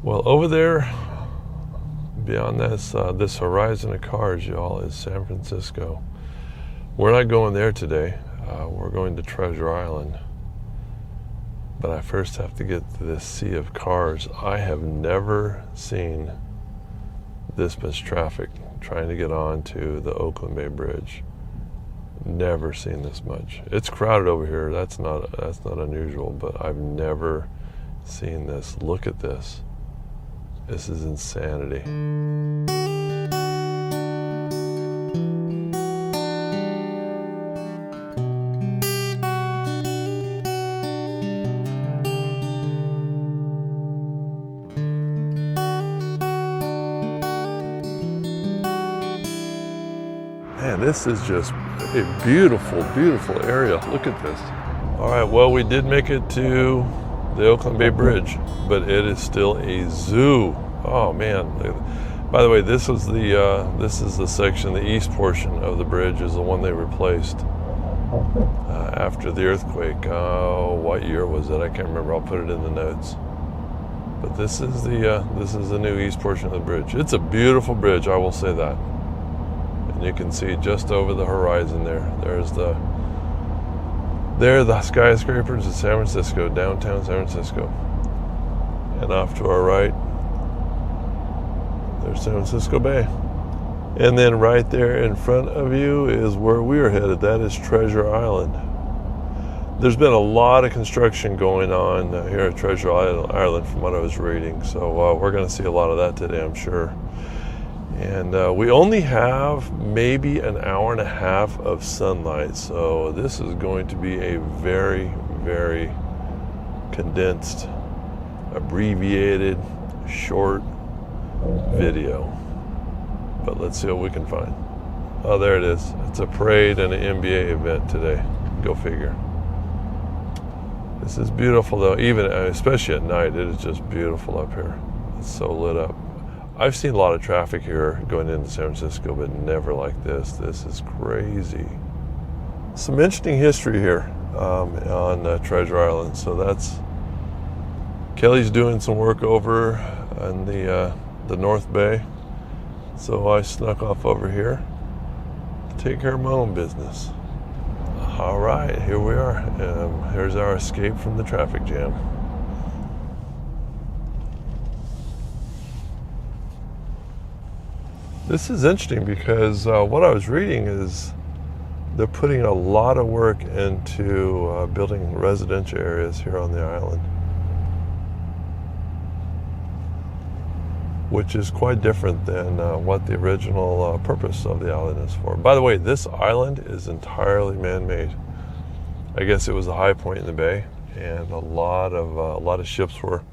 Well, over there, beyond this horizon of cars, y'all, is San Francisco. We're not going there today. We're going to Treasure Island. But I first have to get to this sea of cars. I have never seen this much traffic trying to get on to the Oakland Bay Bridge. Never seen this much. It's crowded over here. That's not unusual, but I've never seen this. Look at this. This is insanity. Man, this is just a beautiful, beautiful area. Look at this. All right, well, we did make it to the Oakland Bay Bridge, but it is still a zoo. Oh man! By the way, this is the section, the east portion of the bridge is the one they replaced after the earthquake. What year was it? I can't remember. I'll put it in the notes. But this is the new east portion of the bridge. It's a beautiful bridge, I will say that. And you can see just over the horizon there. There are the skyscrapers of San Francisco, downtown San Francisco. And off to our right, there's San Francisco Bay. And then right there in front of you is where we are headed. That is Treasure Island. There's been a lot of construction going on here at Treasure Island from what I was reading. So we're going to see a lot of that today, I'm sure. And we only have maybe an hour and a half of sunlight, so this is going to be a very, very condensed, abbreviated, short video. But let's see what we can find. Oh, there it is. It's a parade and an NBA event today. Go figure. This is beautiful, though. Especially at night, it is just beautiful up here. It's so lit up. I've seen a lot of traffic here going into San Francisco, but never like this. This is crazy. Some interesting history here on Treasure Island. So Kelly's doing some work over in the North Bay. So I snuck off over here to take care of my own business. All right, here we are. Here's our escape from the traffic jam. This is interesting because what I was reading is they're putting a lot of work into building residential areas here on the island, which is quite different than what the original purpose of the island is for. By the way, this island is entirely man-made. I guess it was a high point in the bay, and a lot of ships were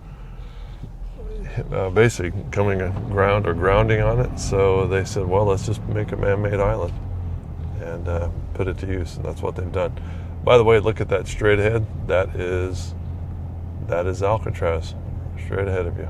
basically coming aground or grounding on it. So they said, well, let's just make a man-made island and put it to use, and that's what they've done. By the way, look at that straight ahead. That is Alcatraz, straight ahead of you.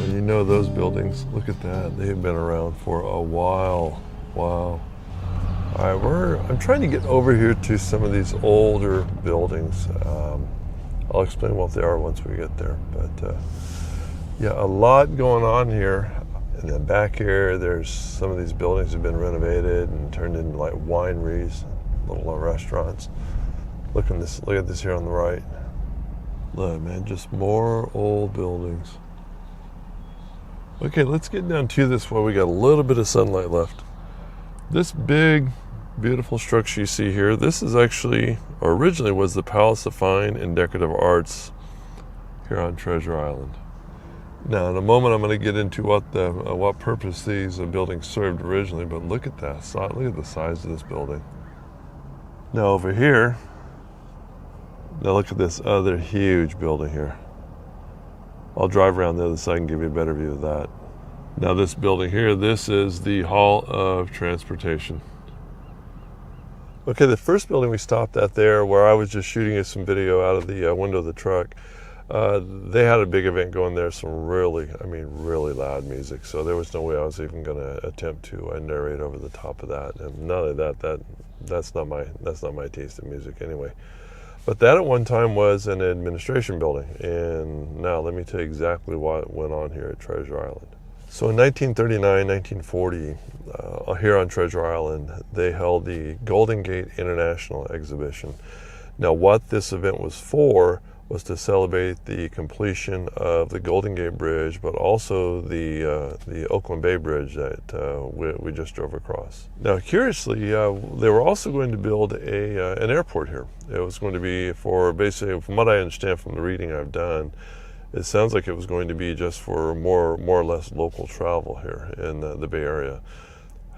You know those buildings, look at that. They've been around for a while. Wow. All right, I'm trying to get over here to some of these older buildings. I'll explain what they are once we get there. But yeah, a lot going on here. In the back here, there's some of these buildings have been renovated and turned into like wineries, little restaurants. Look at this here on the right. Look, man, just more old buildings. Okay, let's get down to this while we got a little bit of sunlight left. This big Beautiful structure you see here. This is actually, or originally was, the Palace of Fine and Decorative Arts here on Treasure Island. Now, in a moment, I'm going to get into what purpose these buildings served originally. But look at that! Look at the size of this building. Now over here, now look at this other huge building here. I'll drive around the other side and give you a better view of that. Now this building here, this is the Hall of Transportation. Okay, the first building we stopped at there, where I was just shooting you some video out of the window of the truck, they had a big event going there, some really loud music. So there was no way I was even going to attempt to narrate over the top of that. And not only that, that's not my taste in music anyway. But that at one time was an administration building. And now let me tell you exactly what went on here at Treasure Island. So in 1939, 1940, here on Treasure Island, they held the Golden Gate International Exhibition. Now what this event was for was to celebrate the completion of the Golden Gate Bridge, but also the Oakland Bay Bridge that we just drove across. Now, curiously, they were also going to build an airport here. It was going to be for, basically, from what I understand from the reading I've done, it sounds like it was going to be just for more or less local travel here in the Bay Area.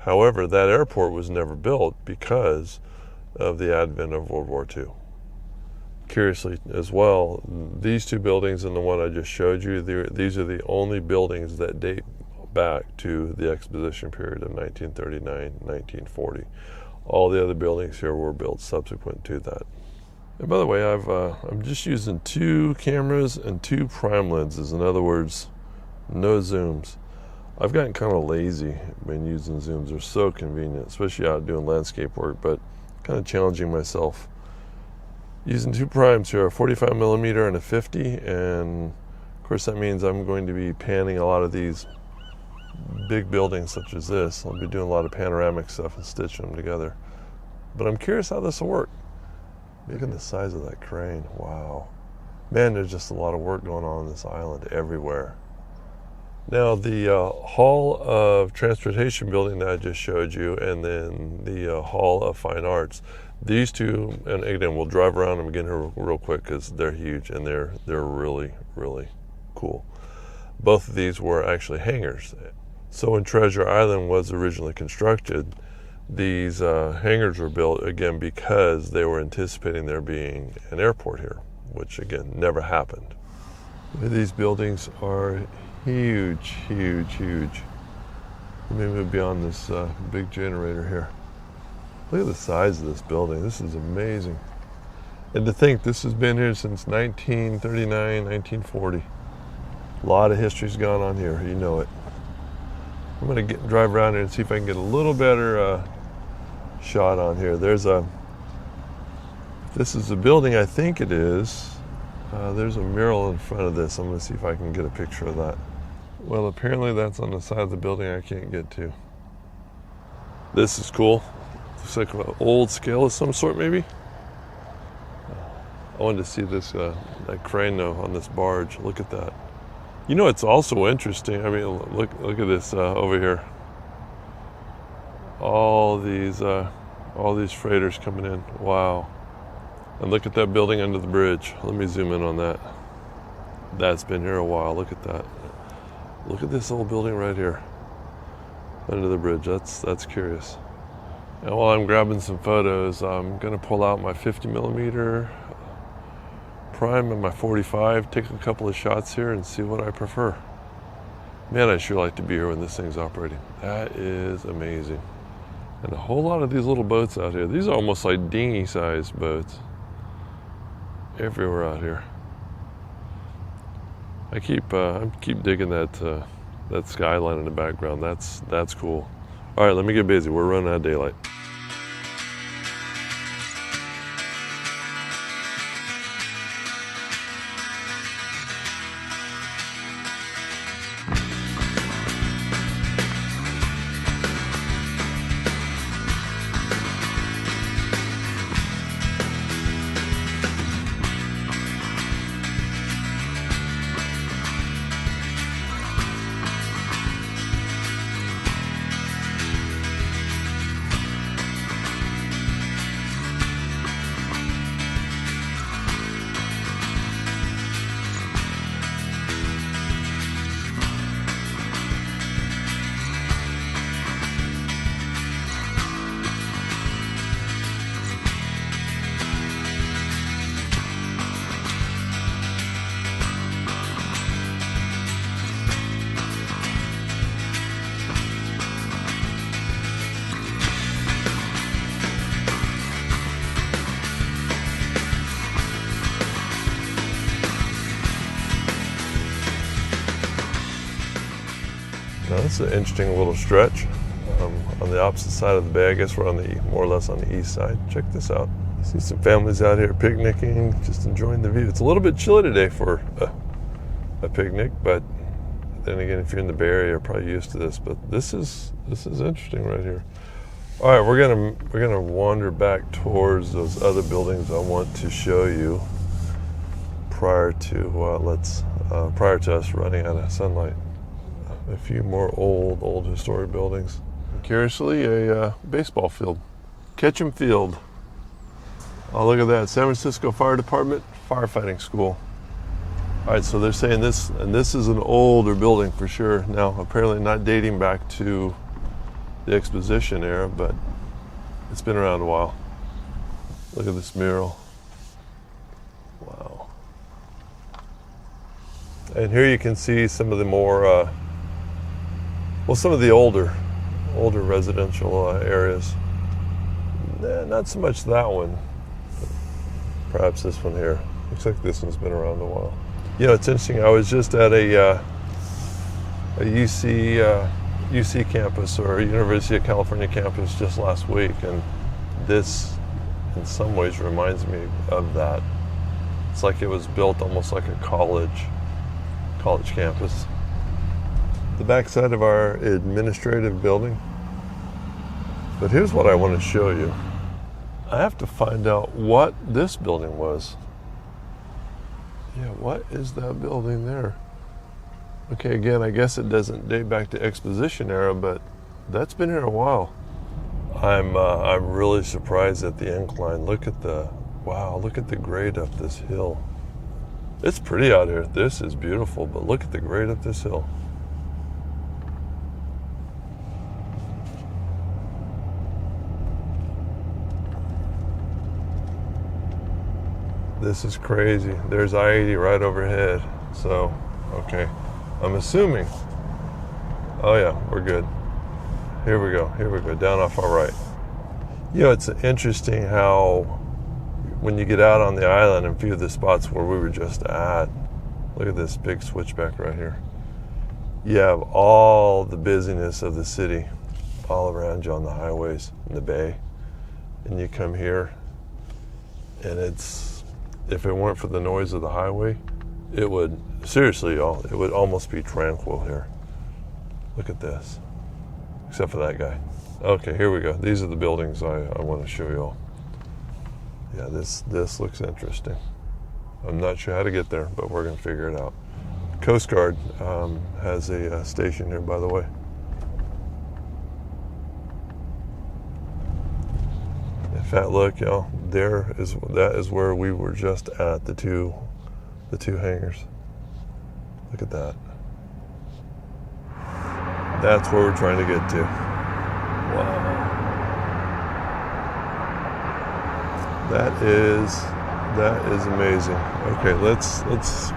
However, that airport was never built because of the advent of World War II. Curiously as well, these two buildings and the one I just showed you, these are the only buildings that date back to the exposition period of 1939-1940. All the other buildings here were built subsequent to that. And by the way, I'm just using 2 cameras and 2 prime lenses. In other words, no zooms. I've gotten kind of lazy when using zooms. They're so convenient, especially out doing landscape work, but kind of challenging myself. Using 2 primes here, a 45 millimeter and a 50, and of course that means I'm going to be panning a lot of these big buildings such as this. I'll be doing a lot of panoramic stuff and stitching them together. But I'm curious how this will work. Look at the size of that crane. Wow. Man, there's just a lot of work going on this island everywhere. Now the Hall of Transportation building that I just showed you, and then the Hall of Fine Arts, these two, and again, we'll drive around them again here real quick because they're huge and they're really, really cool. Both of these were actually hangars. So when Treasure Island was originally constructed, these hangars were built again because they were anticipating there being an airport here, which again never happened. These buildings are huge, huge, huge. Let me move beyond this big generator here. Look at the size of this building. This is amazing. And to think this has been here since 1939, 1940. A lot of history's gone on here, you know it. I'm going to drive around here and see if I can get a little better shot on here. This is a building, I think it is. There's a mural in front of this. I'm going to see if I can get a picture of that. Well, apparently that's on the side of the building I can't get to. This is cool. Looks like an old scale of some sort, maybe. I wanted to see this that crane though on this barge. Look at that. You know, it's also interesting. I mean, look at this over here. All these freighters coming in. Wow. And look at that building under the bridge. Let me zoom in on that. That's been here a while. Look at that. Look at this old building right here under the bridge. That's curious. And while I'm grabbing some photos, I'm going to pull out my 50 millimeter prime and my 45, take a couple of shots here and see what I prefer. Man, I sure like to be here when this thing's operating. That is amazing. And a whole lot of these little boats out here. These are almost like dinghy-sized boats everywhere out here. I keep digging that skyline in the background. That's cool. All right, let me get busy. We're running out of daylight. That's an interesting little stretch. On the opposite side of the bay. I guess we're on the more or less on the east side. Check this out. See some families out here picnicking, just enjoying the view. It's a little bit chilly today for a picnic, but then again, if you're in the Bay Area, you're probably used to this. But this is interesting right here. All right, we're gonna wander back towards those other buildings I want to show you prior to us running out of sunlight. A few more old historic buildings. Curiously, a baseball field, Ketchum Field. Oh, look at that, San Francisco Fire Department Firefighting School. All right, so they're saying this, and this is an older building for sure. Now, apparently not dating back to the Exposition era, but it's been around a while. Look at this mural. Wow. And here you can see some of the more, some of the older residential areas. Not so much that one. Perhaps this one here. Looks like this one's been around a while. You know, it's interesting. I was just at a UC campus, or University of California campus, just last week, and this, in some ways, reminds me of that. It's like it was built almost like a college campus. The backside of our administrative building. But here's what I want to show you. I have to find out what this building was. Yeah, what is that building there? Okay, again, I guess it doesn't date back to Exposition era, but that's been here a while. I'm really surprised at the incline. Look at the grade up this hill. It's pretty out here. This is beautiful, but look at the grade up this hill. This is crazy. There's I-80 right overhead. So, okay. I'm assuming. Oh yeah, we're good. Here we go. Down off our right. You know, it's interesting how when you get out on the island and view the spots where we were just at, look at this big switchback right here. You have all the busyness of the city all around you on the highways in the bay. And you come here, and if it weren't for the noise of the highway, it would, seriously, y'all, it would almost be tranquil here. Look at this. Except for that guy. Okay, here we go. These are the buildings I want to show y'all. Yeah, this looks interesting. I'm not sure how to get there, but we're going to figure it out. Coast Guard has a station here, by the way. In fact, look, y'all, that is where we were just at, the two hangars. Look at that. That's where we're trying to get to. Wow. That is amazing. Okay, let's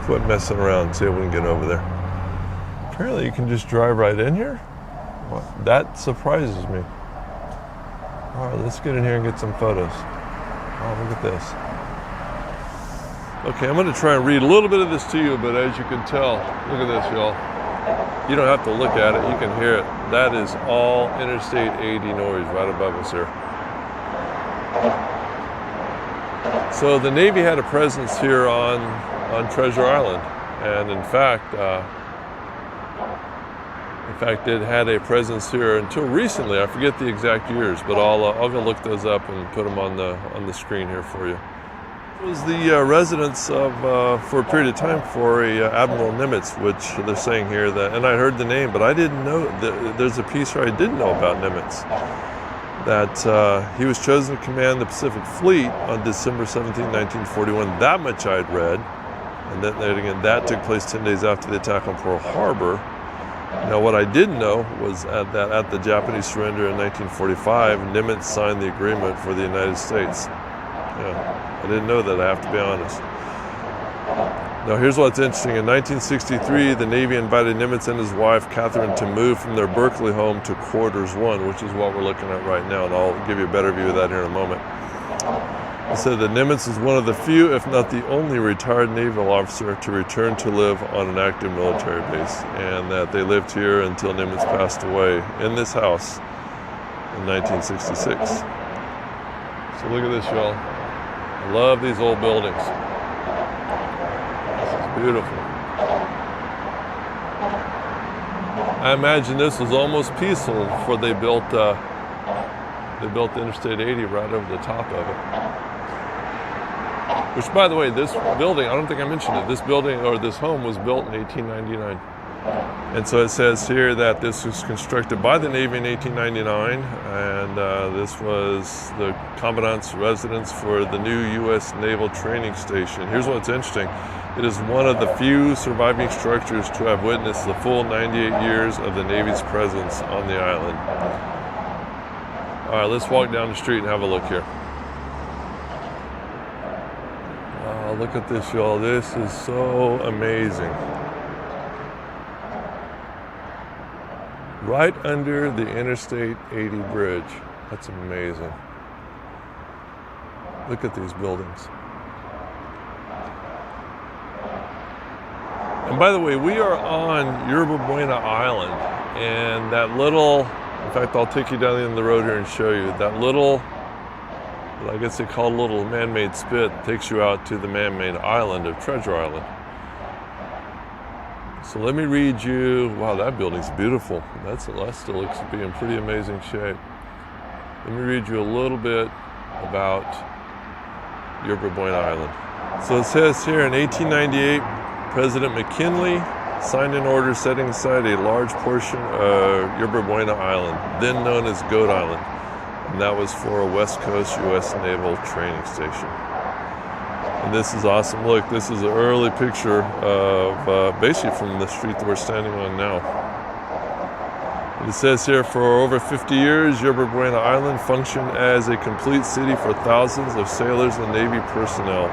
quit messing around and see if we can get over there. Apparently you can just drive right in here. Well, that surprises me. All right, let's get in here and get some photos. Oh, look at this. Okay, I'm going to try and read a little bit of this to you, but as you can tell, look at this, y'all. You don't have to look at it, you can hear it. That is all Interstate 80 noise right above us here. So the Navy had a presence here on Treasure Island, and in fact, it had a presence here until recently. I forget the exact years, but I'll go look those up and put them on the screen here for you. It was the residence of, for a period of time, for Admiral Nimitz, which they're saying here that, and I heard the name, but I didn't know, there's a piece here I didn't know about Nimitz, that he was chosen to command the Pacific Fleet on December 17, 1941. That much I'd read, and then again, that took place 10 days after the attack on Pearl Harbor. Now, what I didn't know was at the Japanese surrender in 1945, Nimitz signed the agreement for the United States. Yeah, I didn't know that, I have to be honest. Now, here's what's interesting. In 1963, the Navy invited Nimitz and his wife, Catherine, to move from their Berkeley home to Quarters 1, which is what we're looking at right now, and I'll give you a better view of that here in a moment. It said that Nimitz is one of the few, if not the only, retired naval officer to return to live on an active military base, and that they lived here until Nimitz passed away in this house in 1966. So look at this, y'all. I love these old buildings. This is beautiful. I imagine this was almost peaceful before they built the Interstate 80 right over the top of it. Which, by the way, this building, I don't think I mentioned it, this building or this home was built in 1899. And so it says here that this was constructed by the Navy in 1899, and this was the Commandant's residence for the new U.S. Naval Training Station. Here's what's interesting. It is one of the few surviving structures to have witnessed the full 98 years of the Navy's presence on the island. All right, let's walk down the street and have a look here. Wow, look at this, y'all. This is so amazing. Right under the Interstate 80 bridge. That's amazing. Look at these buildings. And by the way, we are on Yerba Buena Island, and that little, in fact, I'll take you down the end of the road here and show you, that little, I guess they call it a little man-made spit, takes you out to the man-made island of Treasure Island. So let me read you, wow, that building's beautiful. That still looks to be in pretty amazing shape. Let me read you a little bit about Yerba Buena Island. So it says here in 1898, President McKinley signed an order setting aside a large portion of Yerba Buena Island, then known as Goat Island, and that was for a West Coast U.S. Naval Training Station. And this is awesome. Look, this is an early picture of basically from the street that we're standing on now. And it says here, for over 50 years, Yerba Buena Island functioned as a complete city for thousands of sailors and Navy personnel.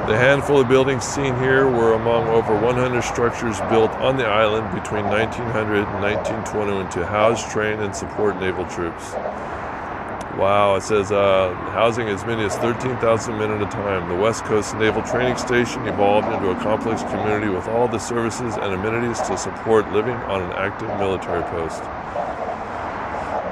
The handful of buildings seen here were among over 100 structures built on the island between 1900 and 1921 to house, train, and support naval troops. Wow, it says housing as many as 13,000 men at a time. The West Coast Naval Training Station evolved into a complex community with all the services and amenities to support living on an active military post.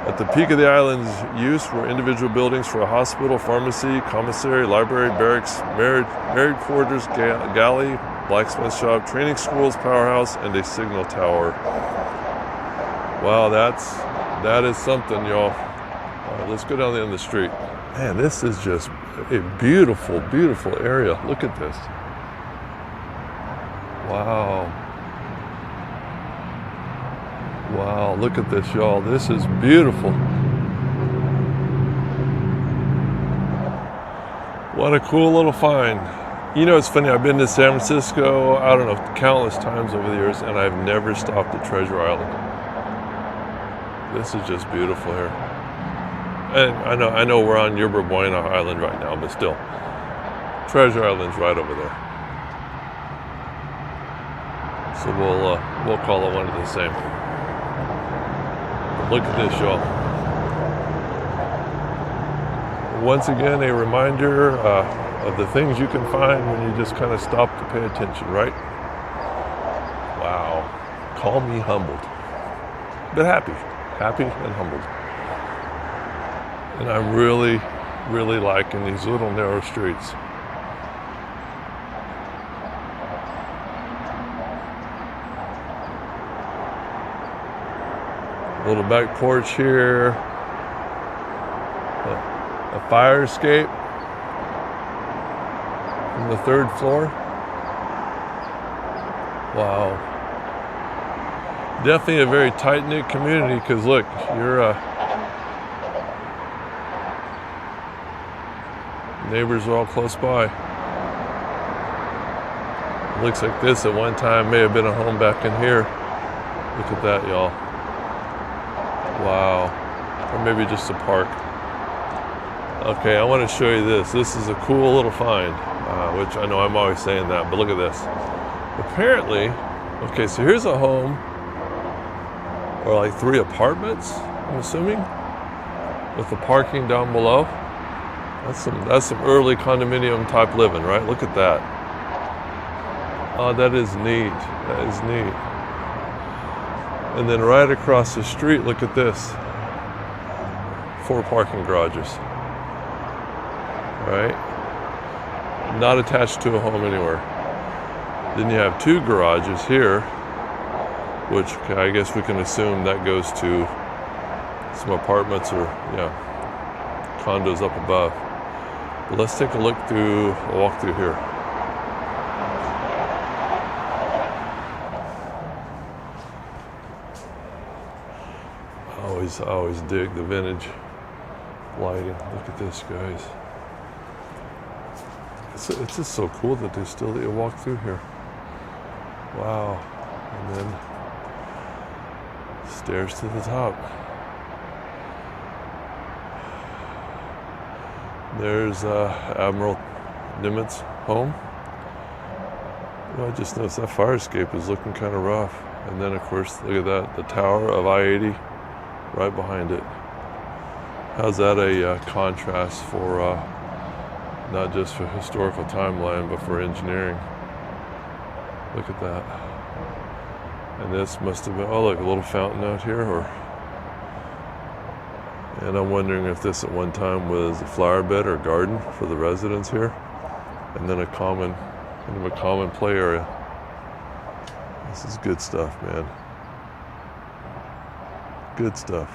At the peak of the island's use were individual buildings for a hospital, pharmacy, commissary, library, barracks, married quarters, galley, blacksmith shop, training schools, powerhouse, and a signal tower. Wow, that is something, y'all. All right, let's go down the end of the street. Man, this is just a beautiful, beautiful area. Look at this. Wow. Wow, look at this, y'all. This is beautiful. What a cool little find. You know, it's funny, I've been to San Francisco, I don't know, countless times over the years, and I've never stopped at Treasure Island. This is just beautiful here. And I know we're on Yerba Buena Island right now, but still, Treasure Island's right over there. So we'll call it one of the same. Look at this, y'all. Once again, a reminder of the things you can find when you just kind of stop to pay attention, right? Wow. Call me humbled. But happy and humbled. And I'm really, really liking these little narrow streets. A little back porch here, a fire escape from the 3rd floor. Wow. Definitely a very tight-knit community because look, neighbors are all close by. Looks like this at one time may have been a home back in here. Look at that, y'all. Wow. Or maybe just a park. Okay, I want to show you this. This is a cool little find, which I know I'm always saying that, but look at this. Apparently, okay, so here's a home, or like 3 apartments, I'm assuming, with the parking down below. That's some early condominium type living, right? Look at that. Oh, that is neat. That is neat. And then right across the street, look at this. 4 parking garages. Right? Not attached to a home anywhere. Then you have 2 garages here, which I guess we can assume that goes to some apartments or, condos up above. But let's take a look through, a walk through here. I always dig the vintage lighting. Look at this, guys. It's just so cool that they still let you walk through here. Wow. And then stairs to the top. There's Admiral Nimitz home. Well, I just noticed that fire escape is looking kind of rough. And then, of course, look at that, the tower of I-80 right behind it. How's that a contrast for not just for historical timeline, but for engineering? Look at that. And this must have been, oh look, a little fountain out here, and I'm wondering if this at one time was a flower bed or garden for the residents here, and then a common play area. This is good stuff, man. Good stuff.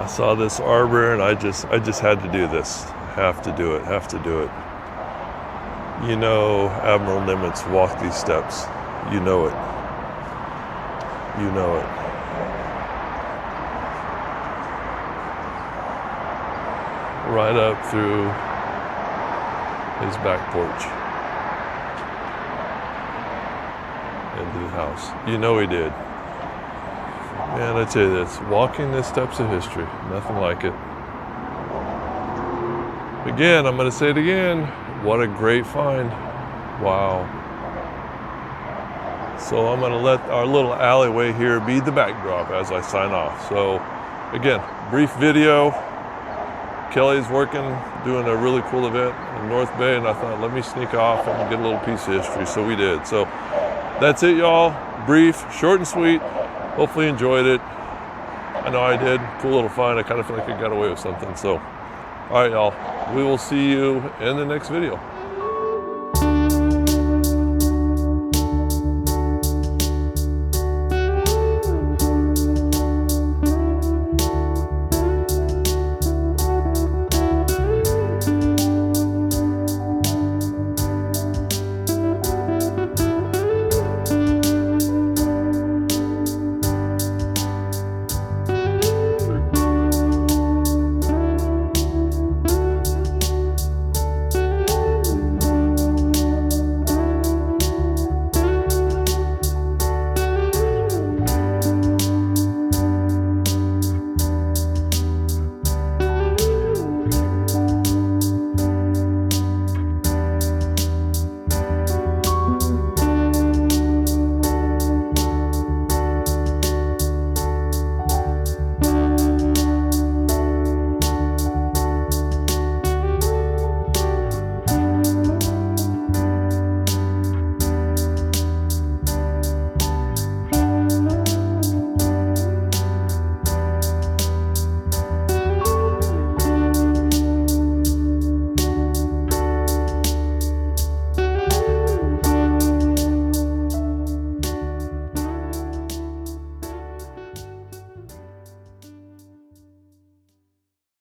I saw this arbor and I just had to do this. Have to do it. You know, Admiral Nimitz walked these steps. You know it. Right up through his back porch into the house. You know he did. Man, I tell you this, walking the steps of history, nothing like it. Again, I'm going to say it again, what a great find. Wow. So I'm going to let our little alleyway here be the backdrop as I sign off. So again, brief video. Kelly's working, doing a really cool event in North Bay, and I thought, let me sneak off and get a little piece of history, so we did. So that's it, y'all. Brief, short and sweet. Hopefully you enjoyed it. I know I did. Cool little find. I kind of feel like I got away with something. So, all right, y'all. We will see you in the next video.